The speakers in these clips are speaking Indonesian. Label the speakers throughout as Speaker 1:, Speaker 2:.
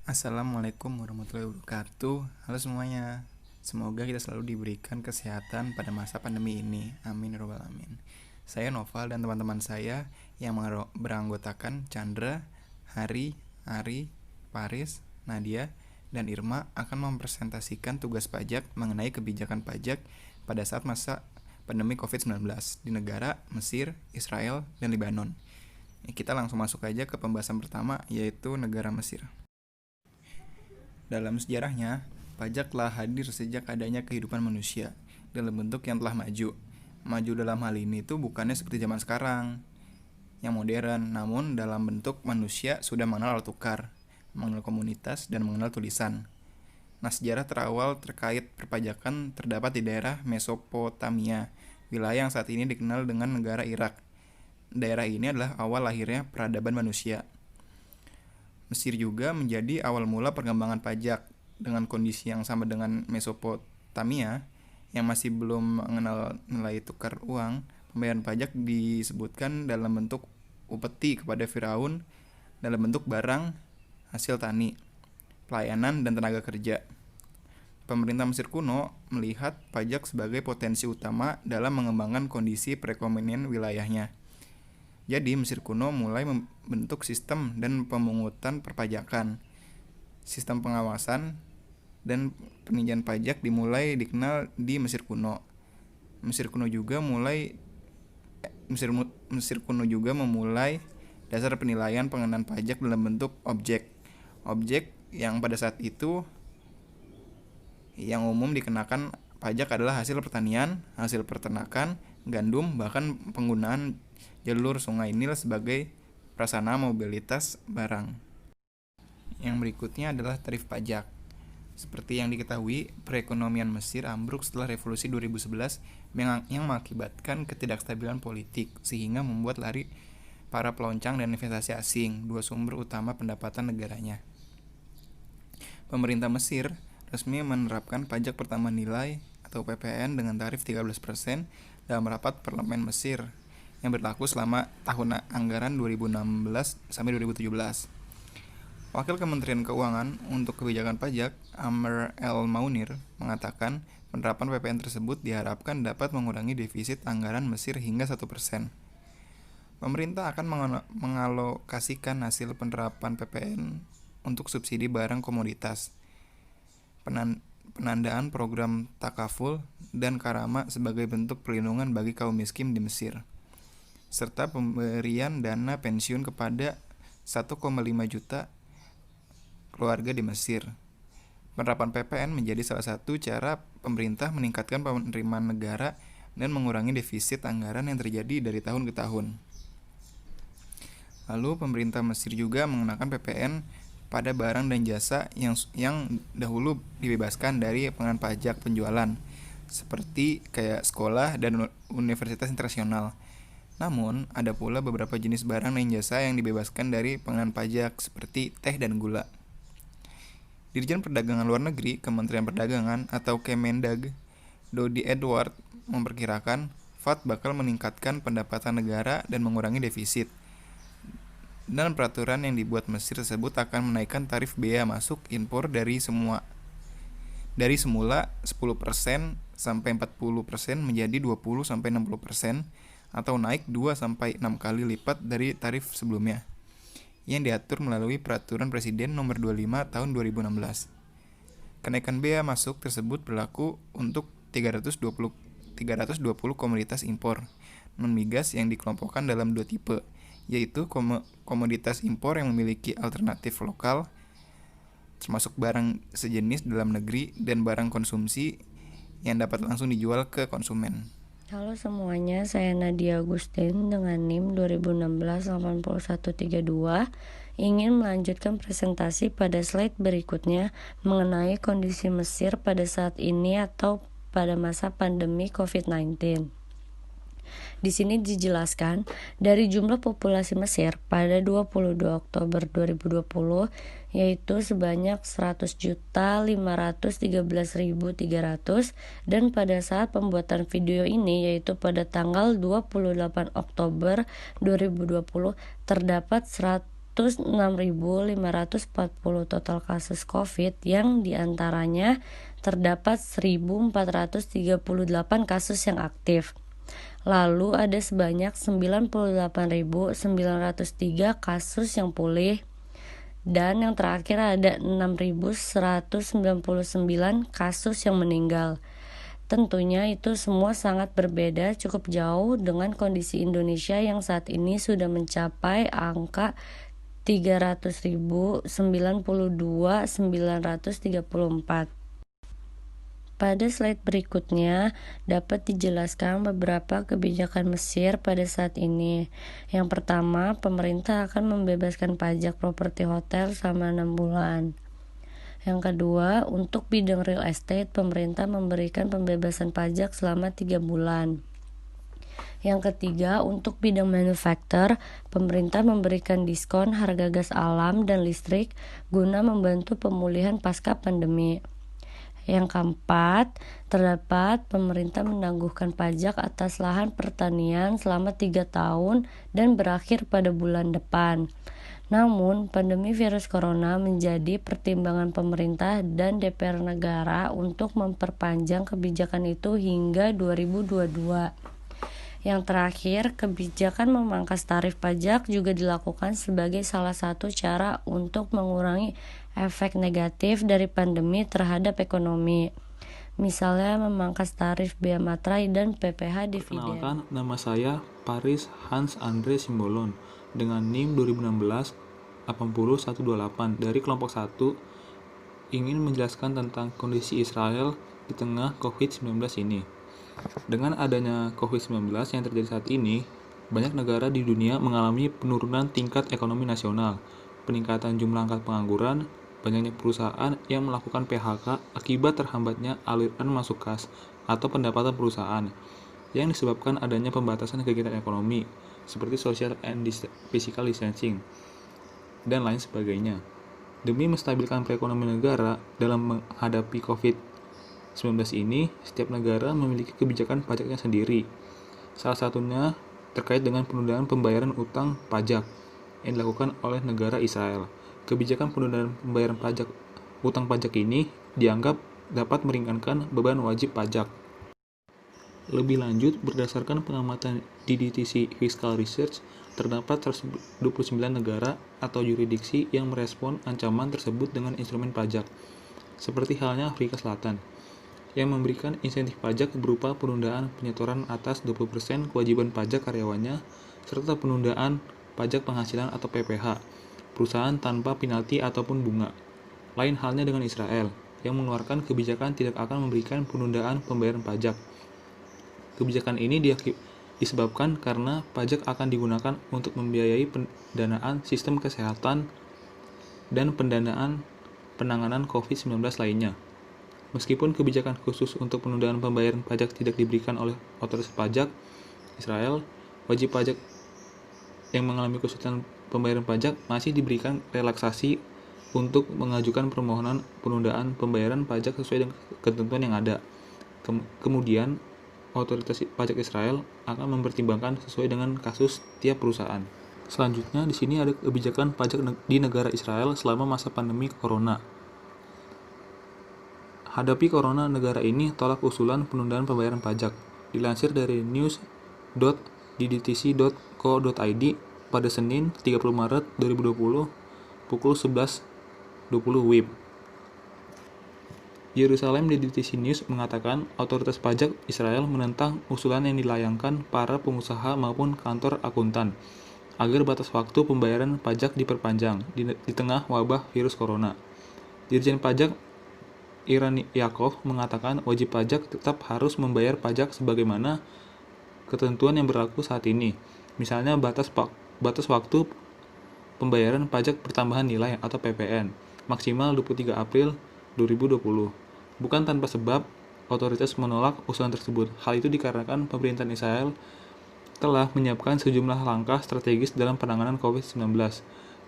Speaker 1: Assalamualaikum warahmatullahi wabarakatuh. Halo semuanya. Semoga kita selalu diberikan kesehatan pada masa pandemi ini. Amin ya rabbal alamin. Saya Noval dan teman-teman saya yang beranggotakan Chandra, Hari, Ari, Paris, Nadia, dan Irma akan mempresentasikan tugas pajak mengenai kebijakan pajak pada saat masa pandemi COVID-19 di negara Mesir, Israel, dan Lebanon. Kita langsung masuk aja ke pembahasan pertama, yaitu negara Mesir. Dalam sejarahnya, pajak telah hadir sejak adanya kehidupan manusia dalam bentuk yang telah maju. Maju dalam hal ini tuh bukannya seperti zaman sekarang yang modern, namun dalam bentuk manusia sudah mengenal alat tukar, mengenal komunitas, dan mengenal tulisan. Nah, sejarah terawal terkait perpajakan terdapat di daerah Mesopotamia, wilayah yang saat ini dikenal dengan negara Irak. Daerah ini adalah awal lahirnya peradaban manusia. Mesir juga menjadi awal mula perkembangan pajak dengan kondisi yang sama dengan Mesopotamia yang masih belum mengenal nilai tukar uang. Pembayaran pajak disebutkan dalam bentuk upeti kepada Firaun dalam bentuk barang, hasil tani, pelayanan, dan tenaga kerja. Pemerintah Mesir kuno melihat pajak sebagai potensi utama dalam mengembangkan kondisi perekonomian wilayahnya. Jadi Mesir kuno mulai membentuk sistem dan pemungutan perpajakan. Sistem pengawasan dan peninjauan pajak dimulai dikenal di Mesir kuno. Mesir kuno juga memulai dasar penilaian pengenaan pajak dalam bentuk objek. Objek yang pada saat itu yang umum dikenakan pajak adalah hasil pertanian, hasil peternakan, gandum, bahkan penggunaan jalur sungai Nil sebagai prasarana mobilitas barang. Yang berikutnya adalah tarif pajak. Seperti yang diketahui, perekonomian Mesir ambruk setelah revolusi 2011 yang mengakibatkan ketidakstabilan politik sehingga membuat lari para pelonceng dan investasi asing, dua sumber utama pendapatan negaranya. Pemerintah Mesir resmi menerapkan pajak pertama nilai atau PPN dengan tarif 13% dalam rapat parlemen Mesir yang berlaku selama tahun anggaran 2016 sampai 2017. Wakil Kementerian Keuangan untuk Kebijakan Pajak, Amr El Maunir, mengatakan penerapan PPN tersebut diharapkan dapat mengurangi defisit anggaran Mesir hingga 1%. Pemerintah akan mengalokasikan hasil penerapan PPN untuk subsidi barang komoditas, penandaan program takaful dan karama sebagai bentuk perlindungan bagi kaum miskin di Mesir, serta pemberian dana pensiun kepada 1,5 juta keluarga di Mesir. Penerapan PPN menjadi salah satu cara pemerintah meningkatkan penerimaan negara dan mengurangi defisit anggaran yang terjadi dari tahun ke tahun. Lalu pemerintah Mesir juga mengenakan PPN pada barang dan jasa yang dahulu dibebaskan dari pengenaan pajak penjualan, seperti kayak sekolah dan universitas internasional. Namun, ada pula beberapa jenis barang dan jasa yang dibebaskan dari pengenaan pajak seperti teh dan gula. Dirjen Perdagangan Luar Negeri Kementerian Perdagangan atau Kemendag, Dodi Edward, memperkirakan VAT bakal meningkatkan pendapatan negara dan mengurangi defisit. Dan peraturan yang dibuat Mesir tersebut akan menaikkan tarif bea masuk impor dari semula 10% sampai 40% menjadi 20 sampai 60%, atau naik 2 sampai 6 kali lipat dari tarif sebelumnya yang diatur melalui Peraturan Presiden Nomor 25 Tahun 2016. Kenaikan bea masuk tersebut berlaku untuk 320 komoditas impor non-migas yang dikelompokkan dalam dua tipe, yaitu komoditas impor yang memiliki alternatif lokal termasuk barang sejenis dalam negeri dan barang konsumsi yang dapat langsung dijual ke konsumen.
Speaker 2: Halo semuanya, saya Nadia Agustin dengan NIM 2016-8132 ingin melanjutkan presentasi pada slide berikutnya mengenai kondisi Mesir pada saat ini atau pada masa pandemi COVID-19. Di sini dijelaskan, dari jumlah populasi Mesir pada 22 Oktober 2020 yaitu sebanyak 100.513.300 dan pada saat pembuatan video ini yaitu pada tanggal 28 Oktober 2020 terdapat 106.540 total kasus COVID yang diantaranya terdapat 1.438 kasus yang aktif. Lalu ada sebanyak 98.903 kasus yang pulih, dan yang terakhir ada 6.199 kasus yang meninggal. Tentunya itu semua sangat berbeda, cukup jauh dengan kondisi Indonesia yang saat ini sudah mencapai angka 300.092.934. Pada slide berikutnya dapat dijelaskan beberapa kebijakan Mesir pada saat ini. Yang pertama, pemerintah akan membebaskan pajak properti hotel selama 6 bulan. Yang kedua, untuk bidang real estate, pemerintah memberikan pembebasan pajak selama 3 bulan. Yang ketiga, untuk bidang manufaktur, pemerintah memberikan diskon harga gas alam dan listrik guna membantu pemulihan pasca pandemi. Yang keempat, terdapat pemerintah menangguhkan pajak atas lahan pertanian selama 3 tahun dan berakhir pada bulan depan. Namun, pandemi virus corona menjadi pertimbangan pemerintah dan DPR negara untuk memperpanjang kebijakan itu hingga 2022. Yang terakhir, kebijakan memangkas tarif pajak juga dilakukan sebagai salah satu cara untuk mengurangi efek negatif dari pandemi terhadap ekonomi. Misalnya memangkas tarif bea materai dan PPh dividen.
Speaker 3: Perkenalkan, nama saya Paris Hans Andre Simbolon dengan NIM 2016 80128 dari kelompok 1 ingin menjelaskan tentang kondisi Israel di tengah COVID-19 ini. Dengan adanya COVID-19 yang terjadi saat ini, banyak negara di dunia mengalami penurunan tingkat ekonomi nasional, peningkatan jumlah angka pengangguran, banyaknya perusahaan yang melakukan PHK akibat terhambatnya aliran masuk kas atau pendapatan perusahaan yang disebabkan adanya pembatasan kegiatan ekonomi seperti social and physical distancing dan lain sebagainya. Demi menstabilkan perekonomian negara dalam menghadapi COVID-19 ini, setiap negara memiliki kebijakan pajaknya sendiri. Salah satunya terkait dengan penundaan pembayaran utang pajak yang dilakukan oleh negara Israel. Kebijakan penundaan pembayaran utang pajak ini dianggap dapat meringankan beban wajib pajak. Lebih lanjut, berdasarkan pengamatan DDTC Fiscal Research, terdapat 129 negara atau yurisdiksi yang merespon ancaman tersebut dengan instrumen pajak, seperti halnya Afrika Selatan, yang memberikan insentif pajak berupa penundaan penyetoran atas 20% kewajiban pajak karyawannya, serta penundaan pajak penghasilan atau PPh, perusahaan tanpa penalti ataupun bunga. Lain halnya dengan Israel, yang mengeluarkan kebijakan tidak akan memberikan penundaan pembayaran pajak. Kebijakan ini disebabkan karena pajak akan digunakan untuk membiayai pendanaan sistem kesehatan dan pendanaan penanganan COVID-19 lainnya. Meskipun kebijakan khusus untuk penundaan pembayaran pajak tidak diberikan oleh otoritas pajak Israel, wajib pajak yang mengalami kesulitan pembayaran pajak masih diberikan relaksasi untuk mengajukan permohonan penundaan pembayaran pajak sesuai dengan ketentuan yang ada. Kemudian, otoritas pajak Israel akan mempertimbangkan sesuai dengan kasus tiap perusahaan. Selanjutnya, di sini ada kebijakan pajak di negara Israel selama masa pandemi corona. Hadapi corona, negara ini tolak usulan penundaan pembayaran pajak. Dilansir dari news.ddtc.co.id pada Senin 30 Maret 2020 pukul 11.20 WIB. Yerusalem DDTC News mengatakan otoritas pajak Israel menentang usulan yang dilayangkan para pengusaha maupun kantor akuntan agar batas waktu pembayaran pajak diperpanjang di tengah wabah virus corona. Dirjen Pajak Iran Yaakov mengatakan wajib pajak tetap harus membayar pajak sebagaimana ketentuan yang berlaku saat ini. Misalnya batas waktu pembayaran pajak pertambahan nilai atau PPN maksimal 23 April 2020. Bukan tanpa sebab, otoritas menolak usulan tersebut. Hal itu dikarenakan pemerintahan Israel telah menyiapkan sejumlah langkah strategis dalam penanganan COVID-19.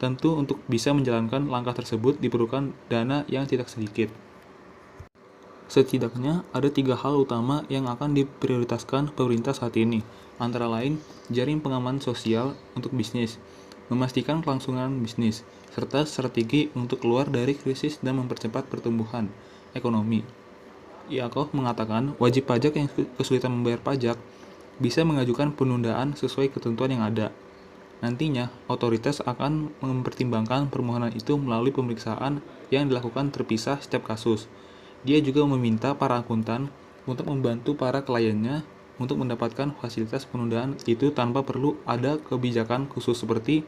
Speaker 3: Tentu untuk bisa menjalankan langkah tersebut diperlukan dana yang tidak sedikit. Setidaknya ada 3 hal utama yang akan diprioritaskan pemerintah saat ini, antara lain jaring pengaman sosial untuk bisnis, memastikan kelangsungan bisnis, serta strategi untuk keluar dari krisis dan mempercepat pertumbuhan ekonomi. Yakov mengatakan wajib pajak yang kesulitan membayar pajak bisa mengajukan penundaan sesuai ketentuan yang ada. Nantinya, otoritas akan mempertimbangkan permohonan itu melalui pemeriksaan yang dilakukan terpisah setiap kasus. Dia juga meminta para akuntan untuk membantu para kliennya untuk mendapatkan fasilitas penundaan itu tanpa perlu ada kebijakan khusus seperti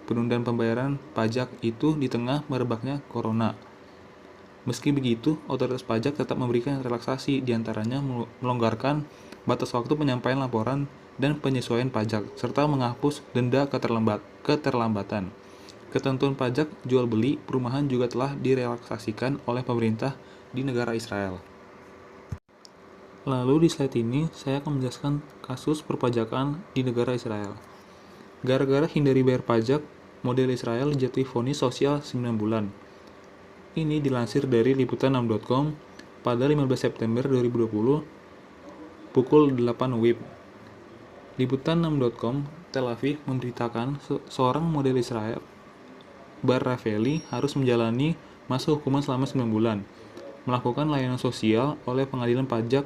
Speaker 3: penundaan pembayaran pajak itu di tengah merebaknya corona. Meski begitu, otoritas pajak tetap memberikan relaksasi, diantaranya melonggarkan batas waktu penyampaian laporan dan penyesuaian pajak, serta menghapus denda keterlambatan. Ketentuan pajak jual beli perumahan juga telah direlaksasikan oleh pemerintah di negara Israel. Lalu di slide ini, saya akan menjelaskan kasus perpajakan di negara Israel. Gara-gara hindari bayar pajak, model Israel dijatuhi vonis sosial 9 bulan. Ini dilansir dari liputan6.com pada 15 September 2020 pukul 8 WIB. Liputan6.com Tel Aviv memberitakan seorang model Israel, Bar Rafaeli, harus menjalani masa hukuman selama 9 bulan, melakukan layanan sosial oleh pengadilan pajak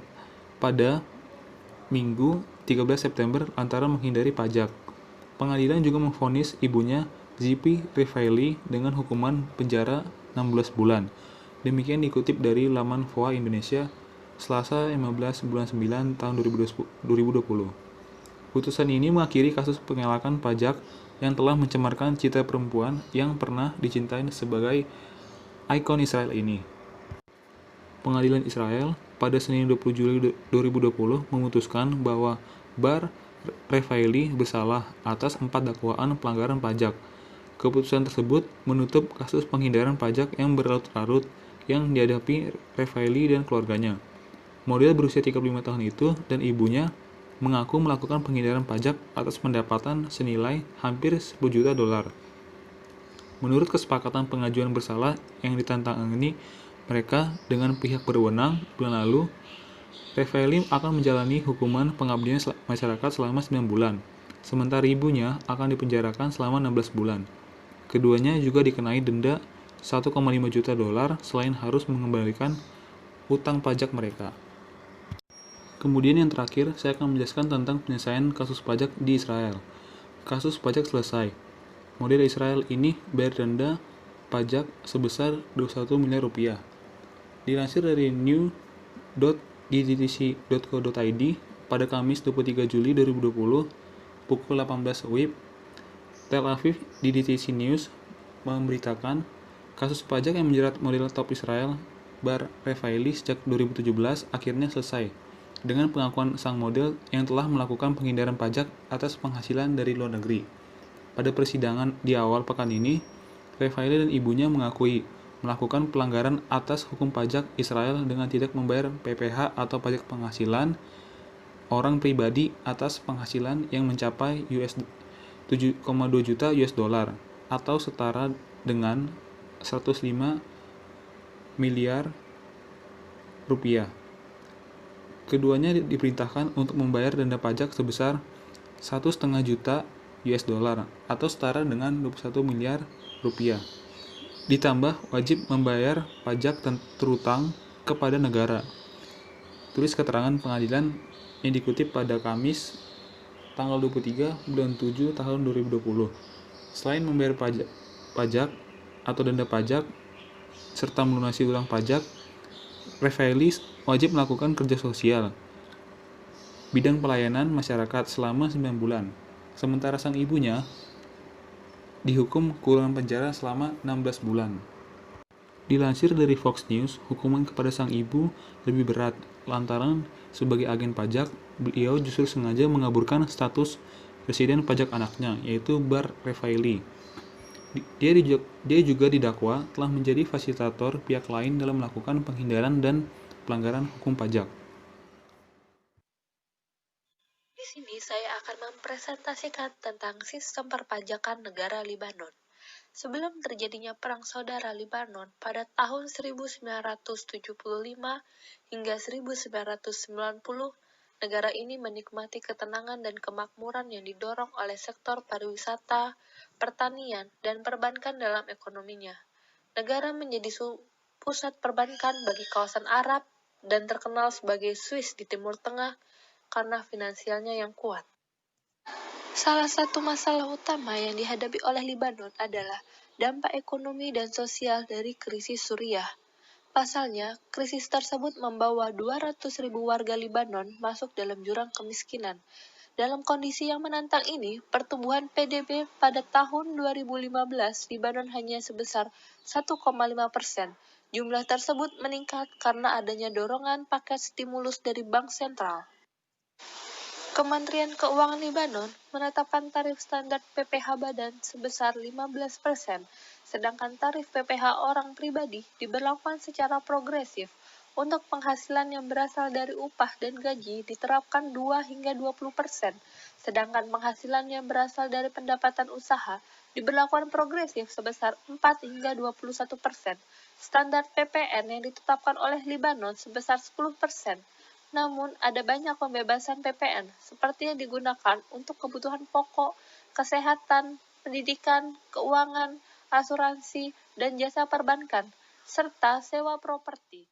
Speaker 3: pada Minggu 13 September lantaran menghindari pajak. Pengadilan juga memvonis ibunya, Zipi Rafaeli, dengan hukuman penjara 16 bulan. Demikian dikutip dari laman VOA Indonesia, Selasa 15 bulan 9 tahun 2020. Putusan ini mengakhiri kasus pengelakan pajak yang telah mencemarkan citra perempuan yang pernah dicintai sebagai ikon Israel ini. Pengadilan Israel pada Senin 20 Juli 2020 memutuskan bahwa Bar Rafaeli bersalah atas 4 dakwaan pelanggaran pajak. Keputusan tersebut menutup kasus penghindaran pajak yang berlarut-larut yang dihadapi Rafaeli dan keluarganya. Model berusia 35 tahun itu dan ibunya mengaku melakukan penghindaran pajak atas pendapatan senilai hampir 10 juta dolar. Menurut kesepakatan pengajuan bersalah yang ditantangani mereka dengan pihak berwenang bulan lalu, Rafaeli akan menjalani hukuman pengabdian masyarakat selama 9 bulan, sementara ibunya akan dipenjarakan selama 16 bulan. Keduanya juga dikenai denda 1,5 juta dolar selain harus mengembalikan hutang pajak mereka. Kemudian yang terakhir, saya akan menjelaskan tentang penyelesaian kasus pajak di Israel. Kasus pajak selesai. Model Israel ini bayar denda pajak sebesar 21 miliar rupiah. Dilansir dari new.ddtc.co.id pada Kamis 23 Juli 2020 pukul 18 WIB, Tel Aviv DDTC News memberitakan kasus pajak yang menjerat model top Israel Bar Rafaeli sejak 2017 akhirnya selesai dengan pengakuan sang model yang telah melakukan penghindaran pajak atas penghasilan dari luar negeri. Pada persidangan di awal pekan ini, Rafaeli dan ibunya mengakui melakukan pelanggaran atas hukum pajak Israel dengan tidak membayar PPh atau pajak penghasilan orang pribadi atas penghasilan yang mencapai 7,2 juta US dollar atau setara dengan 105 miliar rupiah. Keduanya diperintahkan untuk membayar denda pajak sebesar 1,5 juta US dollar atau setara dengan 21 miliar rupiah. Ditambah wajib membayar pajak terutang kepada negara. Tulis keterangan pengadilan yang dikutip pada Kamis tanggal 23 bulan 7 tahun 2020. Selain membayar pajak atau denda pajak serta melunasi utang pajak, Rafaeli wajib melakukan kerja sosial bidang pelayanan masyarakat selama 9 bulan. Sementara sang ibunya dihukum kurungan penjara selama 16 bulan. Dilansir dari Fox News, hukuman kepada sang ibu lebih berat lantaran sebagai agen pajak, beliau justru sengaja mengaburkan status residen pajak anaknya, yaitu Bar Rafaeli. Dia juga didakwa telah menjadi fasilitator pihak lain dalam melakukan penghindaran dan pelanggaran hukum pajak.
Speaker 4: Di sini saya akan mempresentasikan tentang sistem perpajakan negara Libanon. Sebelum terjadinya Perang Saudara Libanon pada tahun 1975 hingga 1990, negara ini menikmati ketenangan dan kemakmuran yang didorong oleh sektor pariwisata, pertanian, dan perbankan dalam ekonominya. Negara menjadi pusat perbankan bagi kawasan Arab dan terkenal sebagai Swiss di Timur Tengah karena finansialnya yang kuat. Salah satu masalah utama yang dihadapi oleh Lebanon adalah dampak ekonomi dan sosial dari krisis Suriah. Pasalnya, krisis tersebut membawa 200.000 warga Lebanon masuk dalam jurang kemiskinan. Dalam kondisi yang menantang ini, pertumbuhan PDB pada tahun 2015 Lebanon hanya sebesar 1,5%. Jumlah tersebut meningkat karena adanya dorongan paket stimulus dari Bank Sentral. Kementerian Keuangan Lebanon menetapkan tarif standar PPh badan sebesar 15%, sedangkan tarif PPh orang pribadi diberlakukan secara progresif. Untuk penghasilan yang berasal dari upah dan gaji diterapkan 2 hingga 20%, sedangkan penghasilan yang berasal dari pendapatan usaha diberlakukan progresif sebesar 4 hingga 21%. Standar PPN yang ditetapkan oleh Lebanon sebesar 10%. Namun, ada banyak pembebasan PPN, seperti yang digunakan untuk kebutuhan pokok, kesehatan, pendidikan, keuangan, asuransi, dan jasa perbankan, serta sewa properti.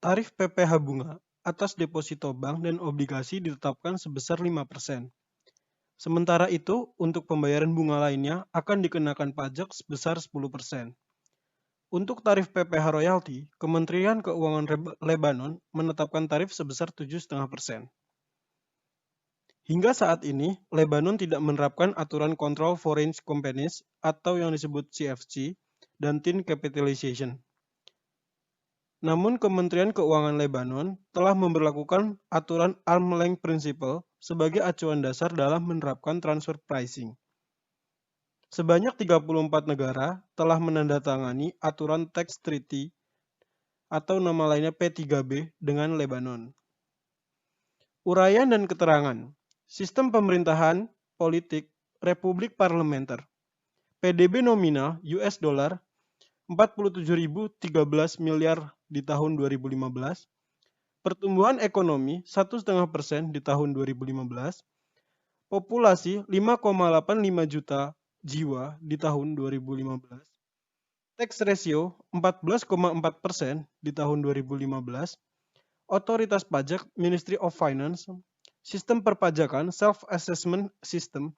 Speaker 5: Tarif PPh bunga atas deposito bank dan obligasi ditetapkan sebesar 5%. Sementara itu, untuk pembayaran bunga lainnya akan dikenakan pajak sebesar 10%. Untuk tarif PPh royalti, Kementerian Keuangan Lebanon menetapkan tarif sebesar 7,5%. Hingga saat ini, Lebanon tidak menerapkan aturan Control Foreign Companies atau yang disebut CFC dan Thin Capitalization. Namun, Kementerian Keuangan Lebanon telah memberlakukan aturan Arm's Length Principle sebagai acuan dasar dalam menerapkan transfer pricing. Sebanyak 34 negara telah menandatangani aturan Tax Treaty atau nama lainnya P3B dengan Lebanon. Uraian dan keterangan. Sistem pemerintahan, politik, Republik Parlementer. PDB nominal US dollar 47.013 miliar di tahun 2015. Pertumbuhan ekonomi 1,5% di tahun 2015. Populasi 5,85 juta jiwa di tahun 2015. Tax ratio 14,4% di tahun 2015. Otoritas pajak Ministry of Finance. Sistem perpajakan Self-Assessment System.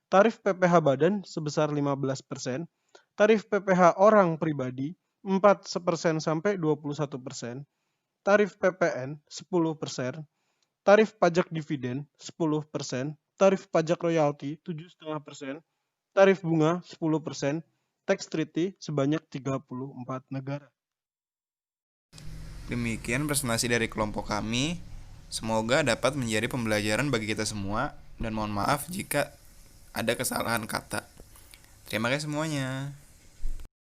Speaker 5: Tarif PPh badan sebesar 15%. Tarif PPh orang pribadi 4% sampai 21%. Tarif PPN 10%. Tarif pajak dividen 10%. Tarif pajak royalti 7,5%. Tarif bunga 10%, tax treaty sebanyak 34 negara.
Speaker 1: Demikian presentasi dari kelompok kami. Semoga dapat menjadi pembelajaran bagi kita semua dan mohon maaf jika ada kesalahan kata. Terima kasih semuanya.